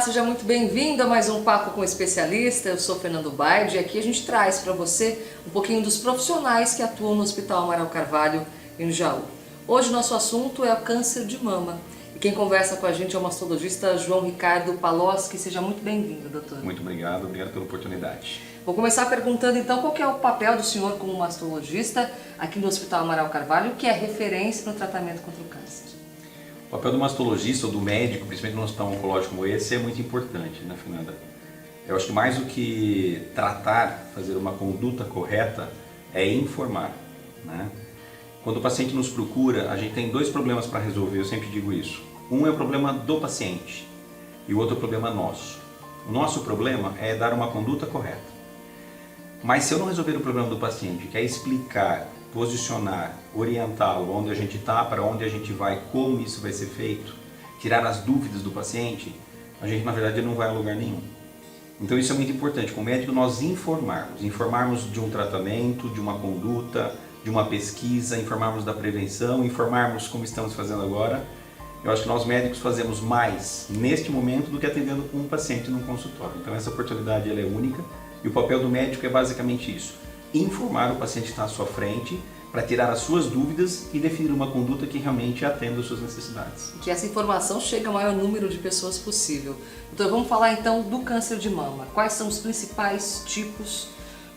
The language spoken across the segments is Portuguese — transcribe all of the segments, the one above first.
seja muito bem-vindo a mais um Papo com Especialista. Eu sou Fernando Baide e aqui a gente traz para você um pouquinho dos profissionais que atuam no Hospital Amaral Carvalho em Jaú. Hoje o nosso assunto é o câncer de mama. E quem conversa com a gente é o mastologista João Ricardo Paloski. Seja muito bem-vindo, doutor. Muito obrigado pela oportunidade. Vou começar perguntando então qual que é o papel do senhor como mastologista aqui no Hospital Amaral Carvalho, que é referência no tratamento contra o câncer. O papel do mastologista ou do médico, principalmente num hospital oncológico como esse, é muito importante, né, Fernanda? Eu acho que mais do que tratar, fazer uma conduta correta, é informar, né? Quando o paciente nos procura, a gente tem dois problemas para resolver, eu sempre digo isso. Um é o problema do paciente e o outro é o problema nosso. O nosso problema é dar uma conduta correta. Mas se eu não resolver o problema do paciente, que é explicar, posicionar, orientá-lo onde a gente está, para onde a gente vai, como isso vai ser feito, tirar as dúvidas do paciente, a gente na verdade não vai a lugar nenhum. Então isso é muito importante, como médico nós informarmos de um tratamento, de uma conduta, de uma pesquisa, informarmos da prevenção, informarmos como estamos fazendo agora. Eu acho que nós médicos fazemos mais neste momento do que atendendo um paciente num consultório. Então essa oportunidade ela é única e o papel do médico é basicamente isso. Informar o paciente que está à sua frente para tirar as suas dúvidas e definir uma conduta que realmente atenda às suas necessidades. Que essa informação chegue ao maior número de pessoas possível. Então vamos falar então do câncer de mama. Quais são os principais tipos,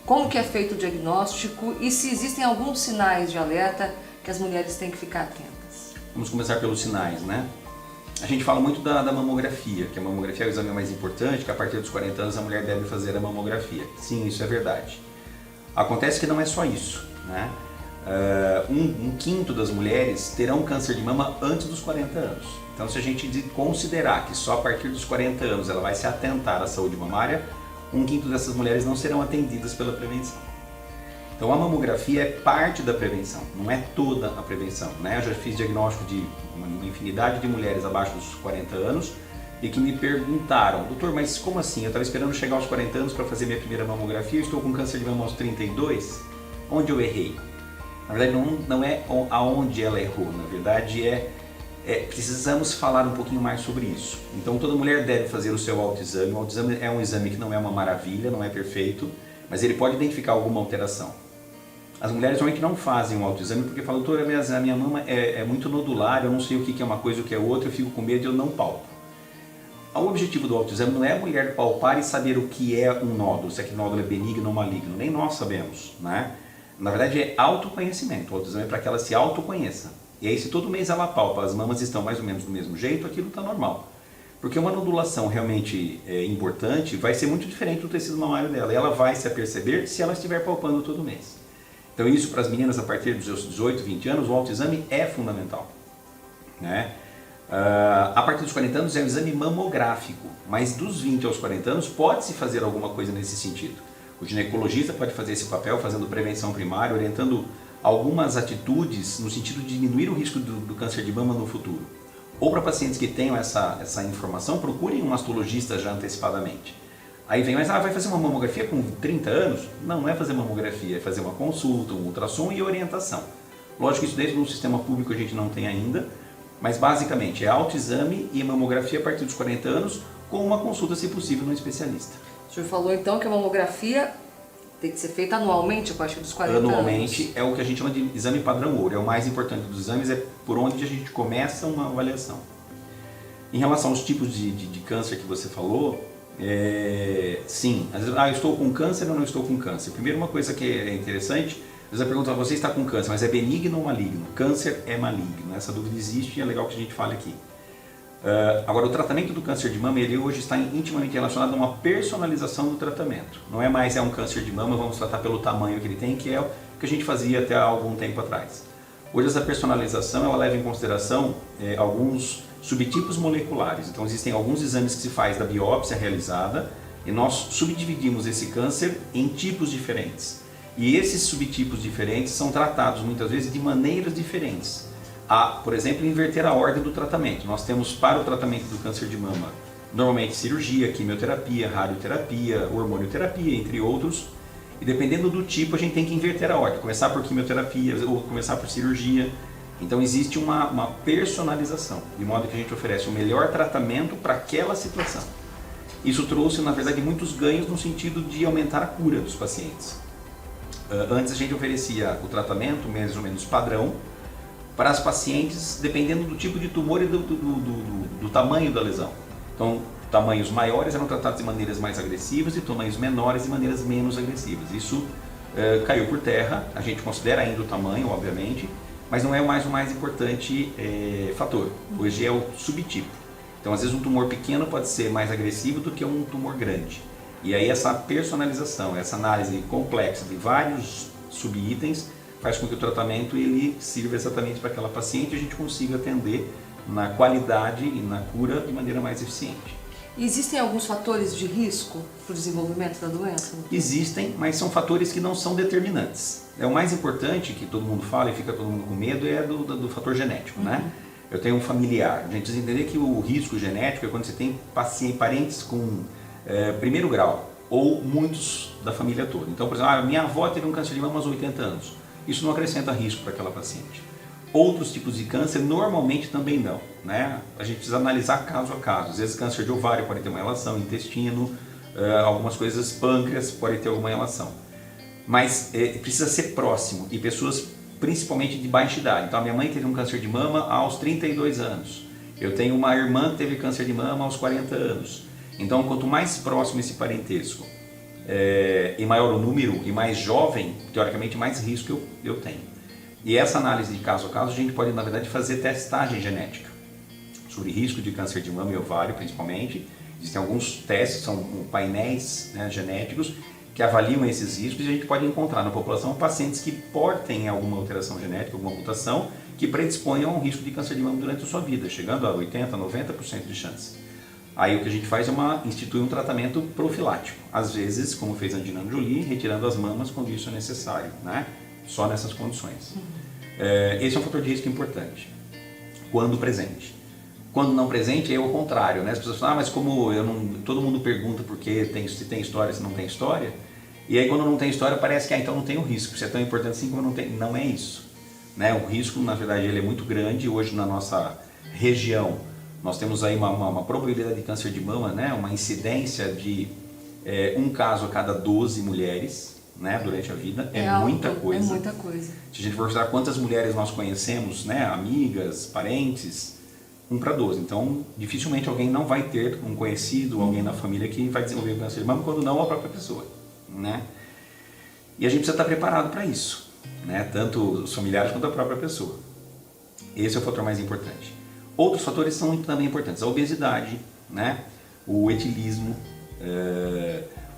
como que é feito o diagnóstico e se existem alguns sinais de alerta que as mulheres têm que ficar atentas. Vamos começar pelos sinais, né? A gente fala muito da mamografia, que a mamografia é o exame mais importante, que a partir dos 40 anos a mulher deve fazer a mamografia. Sim, isso é verdade. Acontece que não é só isso, né? Um quinto das mulheres terão câncer de mama antes dos 40 anos. Então, se a gente considerar que só a partir dos 40 anos ela vai se atentar à saúde mamária, um quinto dessas mulheres não serão atendidas pela prevenção. Então, a mamografia é parte da prevenção, não é toda a prevenção, né? Eu já fiz diagnóstico de uma infinidade de mulheres abaixo dos 40 anos e que me perguntaram, doutor, mas como assim? Eu estava esperando chegar aos 40 anos para fazer minha primeira mamografia, eu estou com câncer de mama aos 32, onde eu errei? Na verdade não é aonde ela errou, na verdade precisamos falar um pouquinho mais sobre isso. Então toda mulher deve fazer o seu autoexame, o autoexame é um exame que não é uma maravilha, não é perfeito, mas ele pode identificar alguma alteração. As mulheres normalmente não fazem um autoexame porque falam, doutor, a minha mama é muito nodular, eu não sei o que é uma coisa e o que é outra, eu fico com medo e eu não palpo. O objetivo do autoexame não é a mulher palpar e saber o que é um nódulo, se aquele nódulo é benigno ou maligno, nem nós sabemos, né? Na verdade é autoconhecimento, o autoexame é para que ela se autoconheça. E aí se todo mês ela palpa, as mamas estão mais ou menos do mesmo jeito, aquilo está normal. Porque uma nodulação realmente importante vai ser muito diferente do tecido mamário dela, e ela vai se aperceber se ela estiver palpando todo mês. Então isso para as meninas a partir dos seus 18, 20 anos, o autoexame é fundamental, né? A partir dos 40 anos é um exame mamográfico, mas dos 20 aos 40 anos pode-se fazer alguma coisa nesse sentido. O ginecologista pode fazer esse papel fazendo prevenção primária, orientando algumas atitudes no sentido de diminuir o risco do câncer de mama no futuro. Ou para pacientes que tenham essa informação, procurem um mastologista já antecipadamente. Aí vem, mas vai fazer uma mamografia com 30 anos? Não é fazer mamografia, é fazer uma consulta, um ultrassom e orientação. Lógico que isso dentro do sistema público a gente não tem ainda, mas basicamente é autoexame e mamografia a partir dos 40 anos, com uma consulta, se possível, no especialista. O senhor falou então que a mamografia tem que ser feita anualmente a partir dos 40 anos? Anualmente é o que a gente chama de exame padrão ouro, é o mais importante dos exames, é por onde a gente começa uma avaliação. Em relação aos tipos de câncer que você falou, sim, às vezes, eu estou com câncer ou não estou com câncer? Primeiro, uma coisa que é interessante, às vezes a pergunta é, você está com câncer, mas é benigno ou maligno? Câncer é maligno, essa dúvida existe e é legal que a gente fale aqui. Agora, o tratamento do câncer de mama, ele hoje está intimamente relacionado a uma personalização do tratamento. Não é mais um câncer de mama, vamos tratar pelo tamanho que ele tem, que é o que a gente fazia até há algum tempo atrás. Hoje essa personalização, ela leva em consideração alguns subtipos moleculares. Então existem alguns exames que se faz da biópsia realizada e nós subdividimos esse câncer em tipos diferentes. E esses subtipos diferentes são tratados muitas vezes de maneiras diferentes. Por exemplo, inverter a ordem do tratamento. Nós temos para o tratamento do câncer de mama, normalmente cirurgia, quimioterapia, radioterapia, hormonioterapia, entre outros. E dependendo do tipo, a gente tem que inverter a ordem, começar por quimioterapia ou começar por cirurgia. Então existe uma personalização, de modo que a gente oferece o melhor tratamento para aquela situação. Isso trouxe, na verdade, muitos ganhos no sentido de aumentar a cura dos pacientes. Antes a gente oferecia o tratamento mais ou menos padrão para as pacientes, dependendo do tipo de tumor e do tamanho da lesão. Então, tamanhos maiores eram tratados de maneiras mais agressivas e tamanhos menores de maneiras menos agressivas. Isso caiu por terra, a gente considera ainda o tamanho, obviamente, mas não é mais o mais importante fator. Hoje é o subtipo. Então, às vezes um tumor pequeno pode ser mais agressivo do que um tumor grande. E aí essa personalização, essa análise complexa de vários subitens faz com que o tratamento ele sirva exatamente para aquela paciente e a gente consiga atender na qualidade e na cura de maneira mais eficiente. Existem alguns fatores de risco para o desenvolvimento da doença? Existem, mas são fatores que não são determinantes. O mais importante que todo mundo fala e fica todo mundo com medo é do fator genético, né? Eu tenho um familiar, a gente precisa entender que o risco genético é quando você tem parentes com primeiro grau ou muitos da família toda. Então, por exemplo, minha avó teve um câncer de mama aos 80 anos. Isso não acrescenta risco para aquela paciente. Outros tipos de câncer normalmente também não, né? A gente precisa analisar caso a caso. Às vezes câncer de ovário pode ter uma relação, intestino, algumas coisas, pâncreas pode ter alguma relação. Mas precisa ser próximo e pessoas principalmente de baixa idade. Então a minha mãe teve um câncer de mama aos 32 anos. Eu tenho uma irmã que teve câncer de mama aos 40 anos. Então quanto mais próximo esse parentesco e maior o número e mais jovem, teoricamente mais risco eu tenho. E essa análise de caso a caso a gente pode na verdade fazer testagem genética sobre risco de câncer de mama e ovário principalmente. Existem alguns testes, são painéis, né, genéticos que avaliam esses riscos e a gente pode encontrar na população pacientes que portem alguma alteração genética, alguma mutação que predisponham ao risco de câncer de mama durante a sua vida, chegando a 80%, 90% de chance. Aí o que a gente faz é instituir um tratamento profilático, às vezes, como fez a Angelina Jolie, retirando as mamas quando isso é necessário, né? Só nessas condições. Esse é um fator de risco importante, quando presente. Quando não presente é o contrário, né? As pessoas falam, mas como todo mundo pergunta se tem história, se não tem história, e aí quando não tem história parece que então não tem o risco, se é tão importante assim como não tem. Não é isso, né? O risco, na verdade, ele é muito grande. Hoje na nossa região nós temos aí uma probabilidade de câncer de mama, né? Uma incidência de um caso a cada 12 mulheres, né? Durante a vida, muita coisa. É muita coisa. Se a gente for considerar quantas mulheres nós conhecemos, né? Amigas, parentes, 1 para 12. Então, dificilmente alguém não vai ter um conhecido, alguém na família que vai desenvolver câncer de mama, quando não a própria pessoa, né? E a gente precisa estar preparado para isso, né? Tanto os familiares quanto a própria pessoa. Esse é o fator mais importante. Outros fatores são também importantes. A obesidade, né? O etilismo.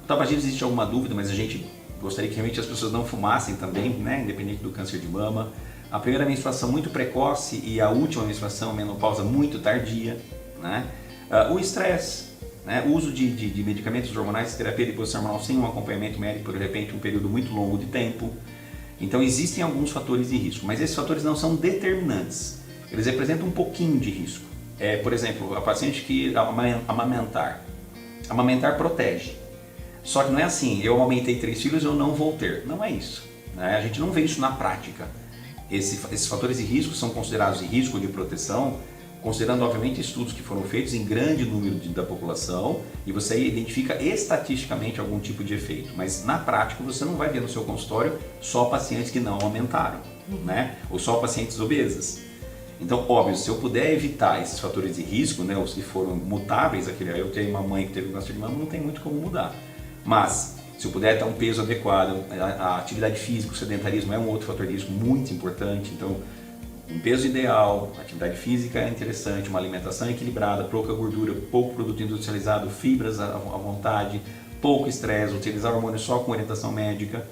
O tabagismo existe alguma dúvida, mas a gente gostaria que realmente as pessoas não fumassem também, né? Independente do câncer de mama. A primeira menstruação muito precoce e a última menstruação, a menopausa, muito tardia, né? O estresse, né? O uso de medicamentos hormonais, terapia de reposição hormonal sem um acompanhamento médico, por de repente um período muito longo de tempo. Então existem alguns fatores de risco, mas esses fatores não são determinantes. Eles representam um pouquinho de risco. Por exemplo, a paciente que amamentar. Amamentar protege. Só que não é assim, eu amamentei 3 filhos, eu não vou ter. Não é isso, né? A gente não vê isso na prática. Esses fatores de risco são considerados de risco de proteção, considerando obviamente estudos que foram feitos em grande número da população e você identifica estatisticamente algum tipo de efeito, mas na prática você não vai ver no seu consultório só pacientes que não aumentaram, né? Ou só pacientes obesas. Então, óbvio, se eu puder evitar esses fatores de risco, né, os que foram mutáveis, eu tenho uma mãe que teve um câncer de mama, não tem muito como mudar, mas se eu puder ter um peso adequado, a atividade física, o sedentarismo é um outro fator de risco muito importante. Então, um peso ideal, atividade física é interessante, uma alimentação equilibrada, pouca gordura, pouco produto industrializado, fibras à vontade, pouco estresse, utilizar hormônios só com orientação médica.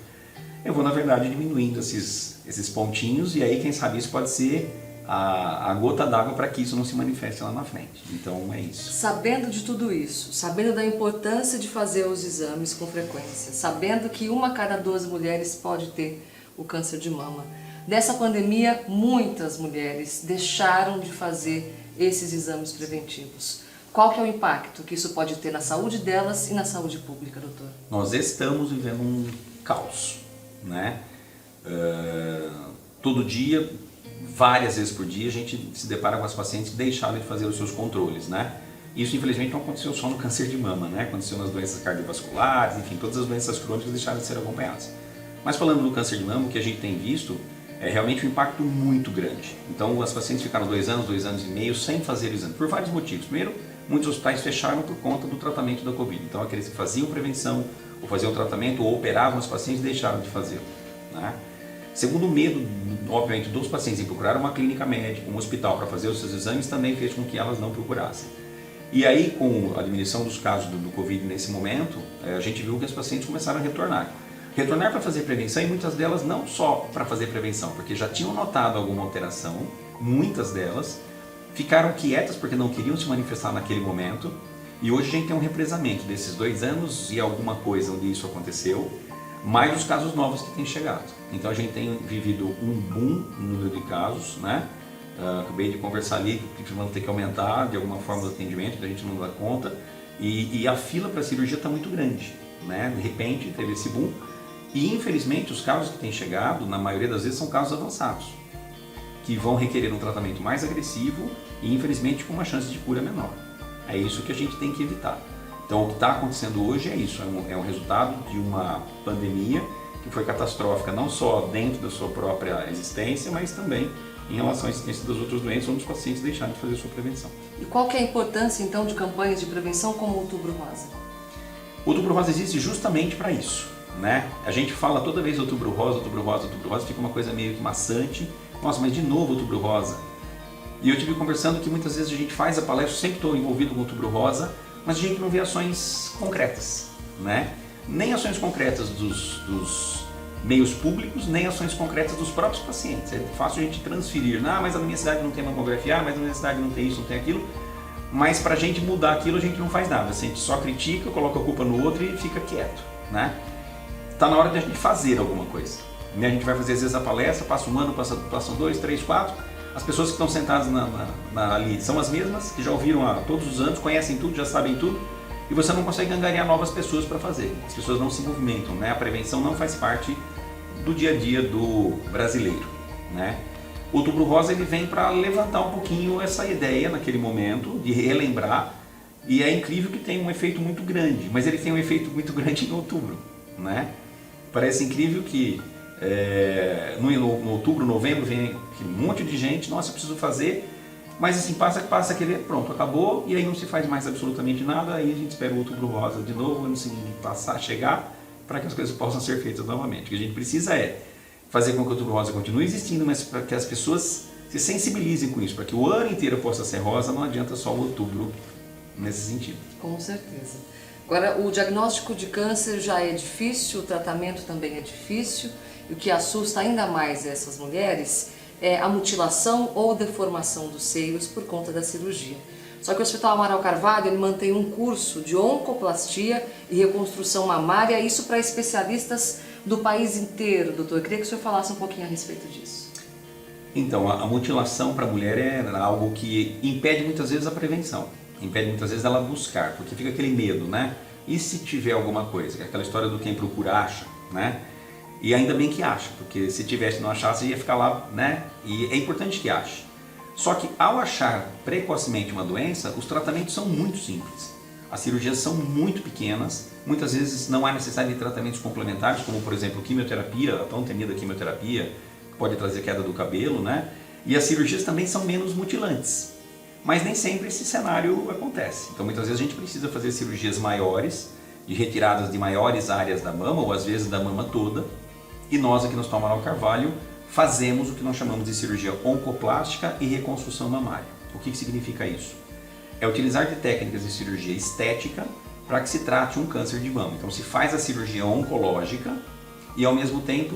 Eu vou, na verdade, diminuindo esses pontinhos e aí, quem sabe, isso pode ser a gota d'água para que isso não se manifeste lá na frente. Então é isso. Sabendo de tudo isso, sabendo da importância de fazer os exames com frequência, sabendo que 1 a cada 12 mulheres pode ter o câncer de mama, nessa pandemia muitas mulheres deixaram de fazer esses exames preventivos. Qual que é o impacto que isso pode ter na saúde delas e na saúde pública, doutor? Nós estamos vivendo um caos, né? Todo dia, várias vezes por dia, a gente se depara com as pacientes que deixaram de fazer os seus controles, né? Isso, infelizmente, não aconteceu só no câncer de mama, né? Aconteceu nas doenças cardiovasculares, enfim, todas as doenças crônicas deixaram de ser acompanhadas. Mas falando do câncer de mama, o que a gente tem visto é realmente um impacto muito grande. Então, as pacientes ficaram 2 anos e meio sem fazer o exame, por vários motivos. Primeiro, muitos hospitais fecharam por conta do tratamento da Covid. Então, aqueles que faziam prevenção, ou faziam tratamento, ou operavam os pacientes, deixaram de fazê-lo, né? Segundo, o medo, obviamente, dos pacientes em procurar uma clínica médica, um hospital para fazer os seus exames, também fez com que elas não procurassem. E aí, com a diminuição dos casos do Covid nesse momento, a gente viu que as pacientes começaram a retornar. Retornar para fazer prevenção, e muitas delas não só para fazer prevenção, porque já tinham notado alguma alteração, muitas delas ficaram quietas porque não queriam se manifestar naquele momento, e hoje a gente tem um represamento desses 2 anos e alguma coisa onde isso aconteceu, mais os casos novos que têm chegado. Então a gente tem vivido um boom no número de casos, né? Acabei de conversar ali que vamos ter que aumentar de alguma forma o atendimento, a gente não dá conta, e a fila para a cirurgia está muito grande, né? De repente teve esse boom, e infelizmente os casos que têm chegado, na maioria das vezes, são casos avançados, que vão requerer um tratamento mais agressivo e infelizmente com uma chance de cura menor. É isso que a gente tem que evitar. Então, o que está acontecendo hoje é isso, é um resultado de uma pandemia que foi catastrófica não só dentro da sua própria existência, mas também em relação à existência das outras doenças, onde os pacientes deixaram de fazer sua prevenção. E qual que é a importância, então, de campanhas de prevenção como o Outubro Rosa? O Outubro Rosa existe justamente para isso, né? A gente fala toda vez Outubro Rosa, Outubro Rosa, Outubro Rosa, fica uma coisa meio que maçante. Nossa, mas de novo Outubro Rosa. E eu tive conversando que muitas vezes a gente faz a palestra, sempre estou envolvido com o Outubro Rosa, mas a gente não vê ações concretas, né? Nem ações concretas dos meios públicos, nem ações concretas dos próprios pacientes. É fácil a gente transferir, mas na minha cidade não tem mamografia, mas na minha cidade não tem isso, não tem aquilo. Mas para a gente mudar aquilo a gente não faz nada, a gente só critica, coloca a culpa no outro e fica quieto, né? Está na hora de a gente fazer alguma coisa. A gente vai fazer às vezes a palestra, passa um ano, passam 2, 3, 4... As pessoas que estão sentadas ali são as mesmas, que já ouviram há todos os anos, conhecem tudo, já sabem tudo, e você não consegue angariar novas pessoas para fazer. As pessoas não se movimentam, né? A prevenção não faz parte do dia a dia do brasileiro, né? O Outubro Rosa ele vem para levantar um pouquinho essa ideia naquele momento, de relembrar, e é incrível que tem um efeito muito grande, mas ele tem um efeito muito grande em outubro, né? Parece incrível que no outubro, novembro, vem um monte de gente, nossa, eu preciso fazer, mas assim, passa aquele, pronto, acabou, e aí não se faz mais absolutamente nada, aí a gente espera o Outubro Rosa de novo, ano seguinte chegar, para que as coisas possam ser feitas novamente. O que a gente precisa é fazer com que o Outubro Rosa continue existindo, mas para que as pessoas se sensibilizem com isso, para que o ano inteiro possa ser rosa, não adianta só o outubro nesse sentido. Com certeza. Agora, o diagnóstico de câncer já é difícil, o tratamento também é difícil, e o que assusta ainda mais essas mulheres é a mutilação ou deformação dos seios por conta da cirurgia. Só que o Hospital Amaral Carvalho ele mantém um curso de oncoplastia e reconstrução mamária, isso para especialistas do país inteiro, doutor. Eu queria que o senhor falasse um pouquinho a respeito disso. Então, a mutilação para a mulher é algo que impede muitas vezes a prevenção, impede muitas vezes ela buscar, porque fica aquele medo, né? E se tiver alguma coisa? Aquela história do quem procura acha, né? E ainda bem que acha, porque se tivesse não achasse ia ficar lá, né? E é importante que ache. Só que ao achar precocemente uma doença, os tratamentos são muito simples. As cirurgias são muito pequenas, muitas vezes não há necessidade de tratamentos complementares, como por exemplo quimioterapia, a tão temida quimioterapia, que pode trazer queda do cabelo, né? E as cirurgias também são menos mutilantes. Mas nem sempre esse cenário acontece. Então muitas vezes a gente precisa fazer cirurgias maiores, de retiradas de maiores áreas da mama, ou às vezes da mama toda. E nós aqui no Hospital Amaral Carvalho fazemos o que nós chamamos de cirurgia oncoplástica e reconstrução mamária. O que significa isso? É utilizar de técnicas de cirurgia estética para que se trate um câncer de mama. Então se faz a cirurgia oncológica e ao mesmo tempo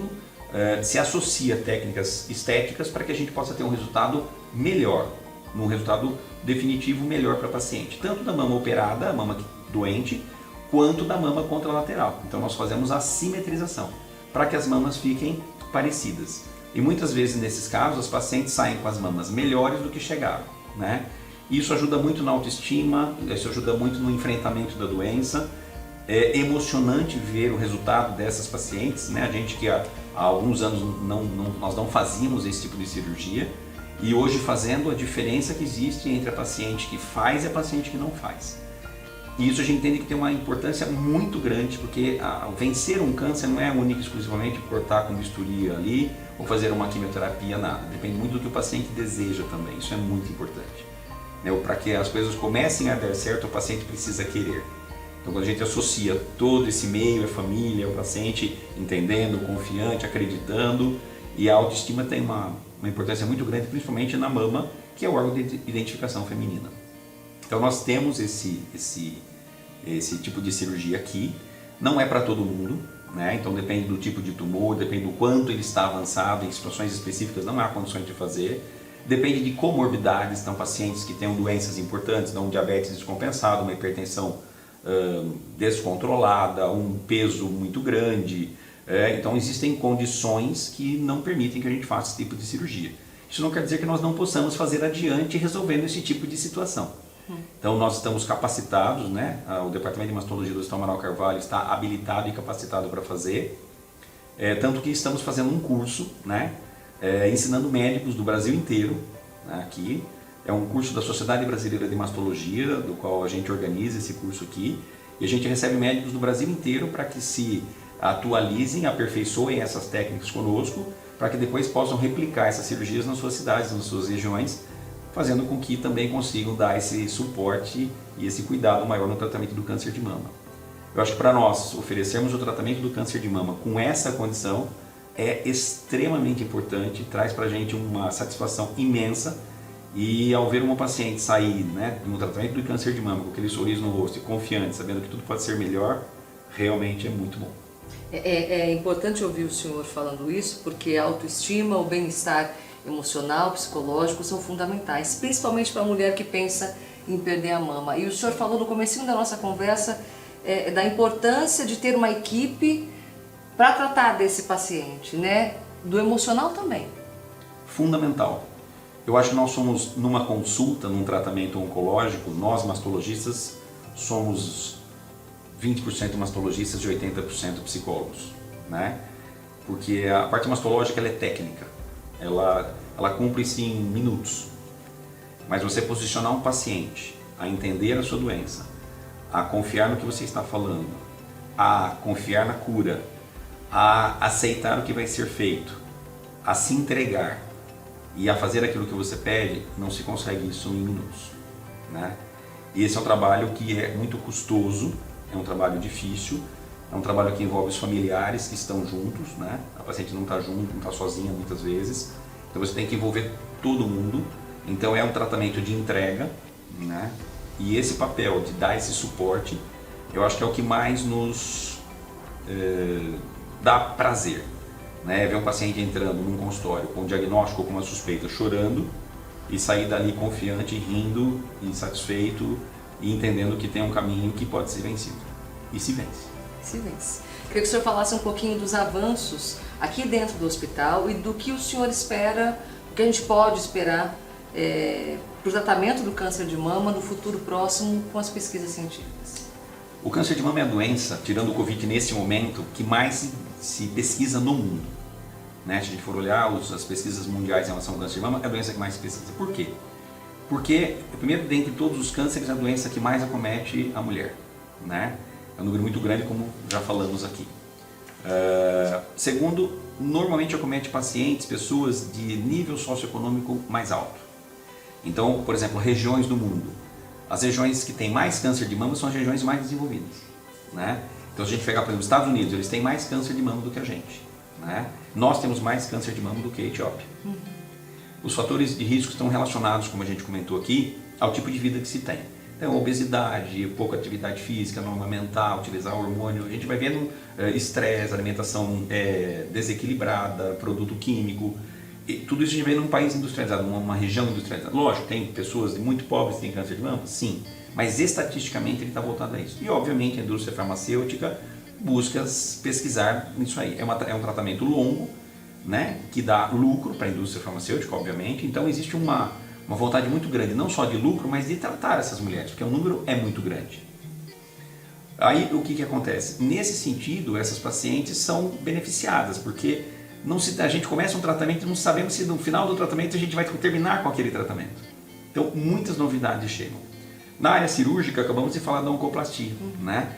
se associa técnicas estéticas para que a gente possa ter um resultado melhor, um resultado definitivo melhor para a paciente, tanto da mama operada, a mama doente, quanto da mama contralateral. Então nós fazemos a simetrização para que as mamas fiquem parecidas. E muitas vezes nesses casos as pacientes saem com as mamas melhores do que chegaram, né? Isso ajuda muito na autoestima, isso ajuda muito no enfrentamento da doença. É emocionante ver o resultado dessas pacientes, né? A gente que há alguns anos nós não fazíamos esse tipo de cirurgia e hoje fazendo a diferença que existe entre a paciente que faz e a paciente que não faz. E isso a gente entende que tem uma importância muito grande, porque vencer um câncer não é único e exclusivamente cortar com bisturi ali ou fazer uma quimioterapia, nada. Depende muito do que o paciente deseja também, isso é muito importante. Para que as coisas comecem a dar certo, o paciente precisa querer. Então quando a gente associa todo esse meio, a família, o paciente entendendo, confiante, acreditando, e a autoestima tem uma importância muito grande, principalmente na mama, que é o órgão de identificação feminina. Então nós temos esse tipo de cirurgia aqui, não é para todo mundo, né? Então depende do tipo de tumor, depende do quanto ele está avançado, em situações específicas não há condições de fazer, depende de comorbidades, então pacientes que tenham doenças importantes, um diabetes descompensado, uma hipertensão descontrolada, um peso muito grande, então existem condições que não permitem que a gente faça esse tipo de cirurgia. Isso não quer dizer que nós não possamos fazer adiante resolvendo esse tipo de situação. Então nós estamos capacitados, né? O Departamento de Mastologia do Hospital Amaral Carvalho está habilitado e capacitado para fazer, tanto que estamos fazendo um curso, né? Ensinando médicos do Brasil inteiro, né? Aqui. É um curso da Sociedade Brasileira de Mastologia, do qual a gente organiza esse curso aqui, e a gente recebe médicos do Brasil inteiro para que se atualizem, aperfeiçoem essas técnicas conosco, para que depois possam replicar essas cirurgias nas suas cidades, nas suas regiões, fazendo com que também consigam dar esse suporte e esse cuidado maior no tratamento do câncer de mama. Eu acho que para nós oferecermos o tratamento do câncer de mama com essa condição é extremamente importante, traz para a gente uma satisfação imensa, e ao ver uma paciente sair, né, de um tratamento do câncer de mama com aquele sorriso no rosto e confiante, sabendo que tudo pode ser melhor, realmente é muito bom. É importante ouvir o senhor falando isso, porque a autoestima, o bem-estar emocional, psicológico são fundamentais, principalmente para a mulher que pensa em perder a mama. E o senhor falou no comecinho da nossa conversa da importância de ter uma equipe para tratar desse paciente, né? Do emocional também. Fundamental. Eu acho que nós somos, numa consulta, num tratamento oncológico, nós mastologistas somos 20% mastologistas e 80% psicólogos, né? Porque a parte mastológica ela é técnica. Ela cumpre-se em minutos, mas você posicionar um paciente a entender a sua doença, a confiar no que você está falando, a confiar na cura, a aceitar o que vai ser feito, a se entregar e a fazer aquilo que você pede, não se consegue isso em minutos, né? E esse é um trabalho que é muito custoso, é um trabalho difícil, é um trabalho que envolve os familiares que estão juntos, né? A paciente não está junto, não está sozinha muitas vezes, então você tem que envolver todo mundo. Então é um tratamento de entrega, né? E esse papel de dar esse suporte, eu acho que é o que mais nos dá prazer, né? Ver um paciente entrando num consultório com um diagnóstico ou com uma suspeita chorando e sair dali confiante, rindo e satisfeito e entendendo que tem um caminho que pode ser vencido. E se vence. Se vence. Queria que o senhor falasse um pouquinho dos avanços aqui dentro do hospital e do que o senhor espera, o que a gente pode esperar para o tratamento do câncer de mama no futuro próximo com as pesquisas científicas. O câncer de mama é a doença, tirando o Covid nesse momento, que mais se pesquisa no mundo, né? Se a gente for olhar as pesquisas mundiais em relação ao câncer de mama, é a doença que mais se pesquisa. Por quê? Porque, primeiro, dentre todos os cânceres, é a doença que mais acomete a mulher, né? É um número muito grande, como já falamos aqui. Segundo, normalmente acomete pacientes, pessoas de nível socioeconômico mais alto. Então, por exemplo, regiões do mundo. As regiões que têm mais câncer de mama são as regiões mais desenvolvidas, né? Então, se a gente pegar, por exemplo, os Estados Unidos, eles têm mais câncer de mama do que a gente, né? Nós temos mais câncer de mama do que a Etiópia. Os fatores de risco estão relacionados, como a gente comentou aqui, ao tipo de vida que se tem. Então, obesidade, pouca atividade física, não amamentar, utilizar hormônio, a gente vai vendo estresse, alimentação desequilibrada, produto químico, e tudo isso a gente vê num país industrializado, numa região industrializada. Lógico, tem pessoas muito pobres que têm câncer de mama? Sim, mas estatisticamente ele está voltado a isso. E obviamente a indústria farmacêutica busca pesquisar isso aí. É um tratamento longo, né, que dá lucro para a indústria farmacêutica, obviamente, então existe uma vontade muito grande, não só de lucro, mas de tratar essas mulheres, porque o número é muito grande. Aí o que acontece? Nesse sentido, essas pacientes são beneficiadas, porque a gente começa um tratamento e não sabemos se no final do tratamento a gente vai terminar com aquele tratamento. Então, muitas novidades chegam. Na área cirúrgica, acabamos de falar da oncoplastia, né?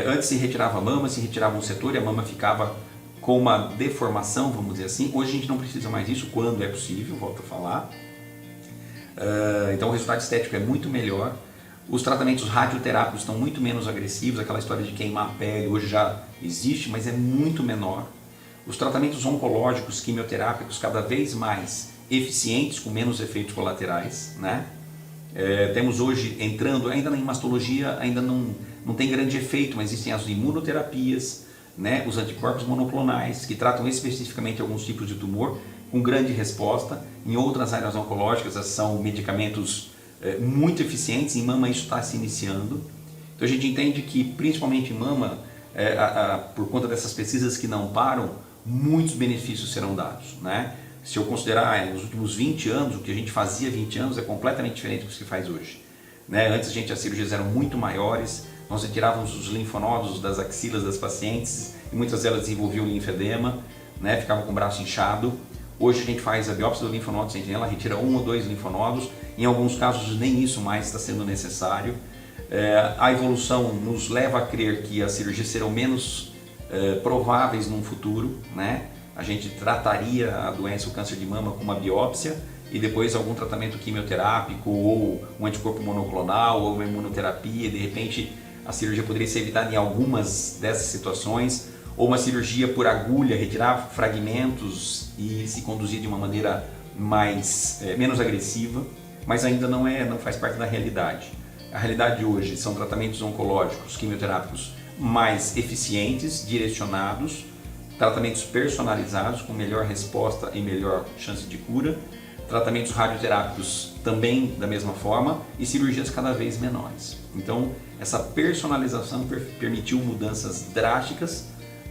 Antes se retirava a mama, se retirava um setor e a mama ficava com uma deformação, vamos dizer assim. Hoje a gente não precisa mais disso, quando é possível, volto a falar. Então o resultado estético é muito melhor. Os tratamentos radioterápicos estão muito menos agressivos, aquela história de queimar a pele hoje já existe, mas é muito menor. Os tratamentos oncológicos, quimioterápicos, cada vez mais eficientes, com menos efeitos colaterais, né? Temos hoje, entrando ainda na mastologia, ainda não tem grande efeito, mas existem as imunoterapias, né? Os anticorpos monoclonais, que tratam especificamente alguns tipos de tumor, com grande resposta. Em outras áreas oncológicas, são medicamentos muito eficientes. Em mama isso está se iniciando. Então a gente entende que, principalmente em mama, por conta dessas pesquisas que não param, muitos benefícios serão dados, né? Se eu considerar nos últimos 20 anos, o que a gente fazia há 20 anos é completamente diferente do que se faz hoje, né? Antes as cirurgias eram muito maiores, nós retirávamos os linfonodos das axilas das pacientes e muitas delas desenvolviam linfedema, né? Ficavam com o braço inchado. Hoje a gente faz a biópsia do linfonodo sentinela, retira 1 ou 2 linfonodos, em alguns casos nem isso mais está sendo necessário. A evolução nos leva a crer que as cirurgias serão menos prováveis num futuro, né? A gente trataria a doença, o câncer de mama, com uma biópsia e depois algum tratamento quimioterápico ou um anticorpo monoclonal ou uma imunoterapia. De repente a cirurgia poderia ser evitada em algumas dessas situações, ou uma cirurgia por agulha, retirar fragmentos e se conduzir de uma maneira menos agressiva, mas ainda não faz parte da realidade. A realidade hoje são tratamentos oncológicos, quimioterápicos mais eficientes, direcionados, tratamentos personalizados com melhor resposta e melhor chance de cura, tratamentos radioterápicos também da mesma forma e cirurgias cada vez menores. Então, essa personalização permitiu mudanças drásticas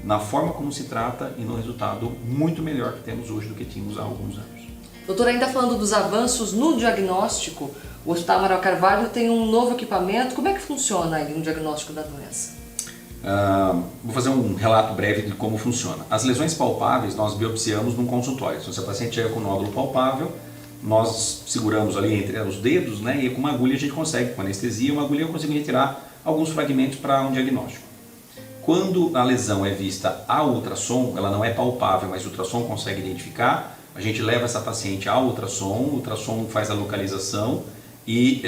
na forma como se trata e no resultado muito melhor que temos hoje do que tínhamos há alguns anos. Doutor, ainda falando dos avanços no diagnóstico, o Hospital Amaral Carvalho tem um novo equipamento. Como é que funciona aí no diagnóstico da doença? Vou fazer um relato breve de como funciona. As lesões palpáveis nós biopsiamos num consultório. Se o paciente chega com um nódulo palpável, nós seguramos ali entre os dedos, né, e com uma agulha a gente consegue, com anestesia, uma agulha eu consigo retirar alguns fragmentos para um diagnóstico. Quando a lesão é vista a ultrassom, ela não é palpável, mas o ultrassom consegue identificar, a gente leva essa paciente ao ultrassom, o ultrassom faz a localização e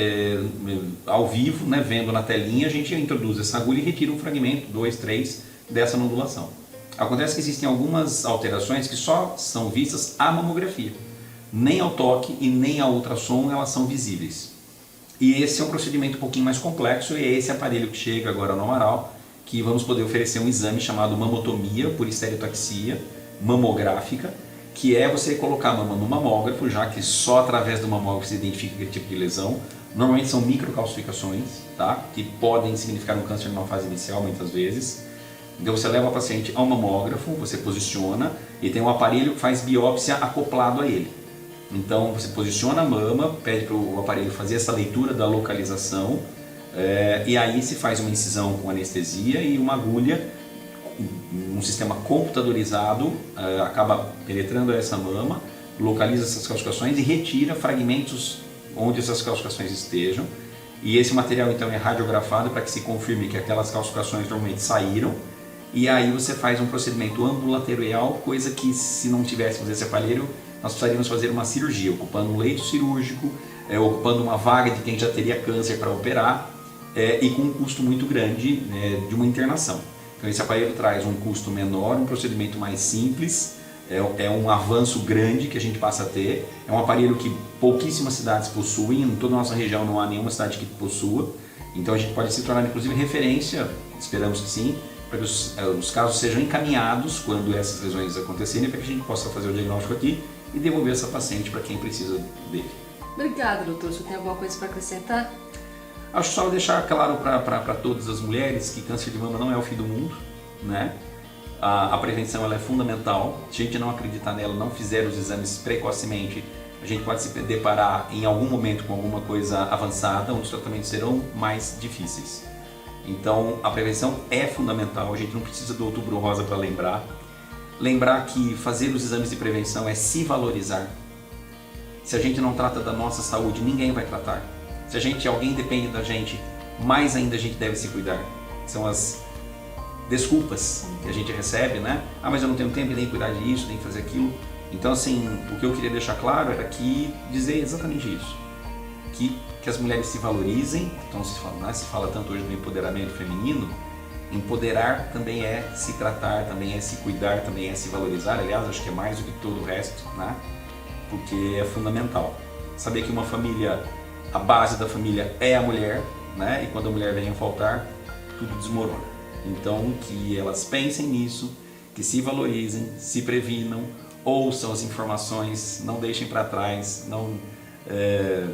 ao vivo, né, vendo na telinha, a gente introduz essa agulha e retira um fragmento, 2, 3, dessa nodulação. Acontece que existem algumas alterações que só são vistas à mamografia. Nem ao toque e nem ao ultrassom elas são visíveis. E esse é um procedimento um pouquinho mais complexo e é esse aparelho que chega agora no Amaral que vamos poder oferecer um exame chamado mamotomia por estereotaxia mamográfica, que é você colocar a mama no mamógrafo, já que só através do mamógrafo se identifica aquele tipo de lesão. Normalmente são microcalcificações, tá? Que podem significar um câncer numa fase inicial muitas vezes. Então você leva o paciente ao mamógrafo, você posiciona e tem um aparelho que faz biópsia acoplado a ele. Então você posiciona a mama, pede para o aparelho fazer essa leitura da localização e aí se faz uma incisão com anestesia e uma agulha, um sistema computadorizado acaba penetrando essa mama, localiza essas calcificações e retira fragmentos onde essas calcificações estejam. E esse material então é radiografado para que se confirme que aquelas calcificações normalmente saíram. E aí você faz um procedimento ambulatorial, coisa que se não tivéssemos esse aparelho, nós precisaríamos fazer uma cirurgia, ocupando um leito cirúrgico, ocupando uma vaga de quem já teria câncer para operar e com um custo muito grande de uma internação. Então esse aparelho traz um custo menor, um procedimento mais simples, é um avanço grande que a gente passa a ter, é um aparelho que pouquíssimas cidades possuem, em toda a nossa região não há nenhuma cidade que possua, então a gente pode se tornar inclusive referência, esperamos que sim, para que os casos sejam encaminhados quando essas lesões acontecerem, para que a gente possa fazer o diagnóstico aqui e devolver essa paciente para quem precisa dele. Obrigada, doutor. Você tem alguma coisa para acrescentar? Acho só deixar claro para todas as mulheres que câncer de mama não é o fim do mundo, né? A prevenção ela é fundamental. Se a gente não acreditar nela, não fizer os exames precocemente, a gente pode se deparar em algum momento com alguma coisa avançada, onde os tratamentos serão mais difíceis. Então, a prevenção é fundamental, a gente não precisa do Outubro Rosa para lembrar. Lembrar que fazer os exames de prevenção é se valorizar. Se a gente não trata da nossa saúde, ninguém vai tratar. Se alguém depende da gente, mais ainda a gente deve se cuidar. São as desculpas que a gente recebe, né? Ah, mas eu não tenho tempo nem cuidar disso, nem fazer aquilo. Então, assim, o que eu queria deixar claro era dizer exatamente isso. Que as mulheres se valorizem. Então, se fala tanto hoje do empoderamento feminino. Empoderar também é se tratar, também é se cuidar, também é se valorizar. Aliás, acho que é mais do que todo o resto, né? Porque é fundamental. Saber que uma família, a base da família é a mulher, né? E quando a mulher vem a faltar, tudo desmorona. Então, que elas pensem nisso, que se valorizem, se previnam, ouçam as informações, não deixem para trás, não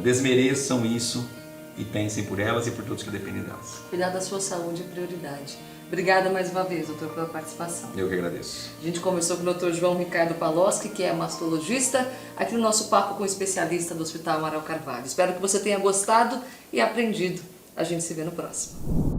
desmereçam isso e pensem por elas e por todos que dependem delas. Cuidar da sua saúde é prioridade. Obrigada mais uma vez, doutor, pela participação. Eu que agradeço. A gente conversou com o Dr. João Ricardo Paloski, que é mastologista, aqui no nosso papo com o especialista do Hospital Amaral Carvalho. Espero que você tenha gostado e aprendido. A gente se vê no próximo.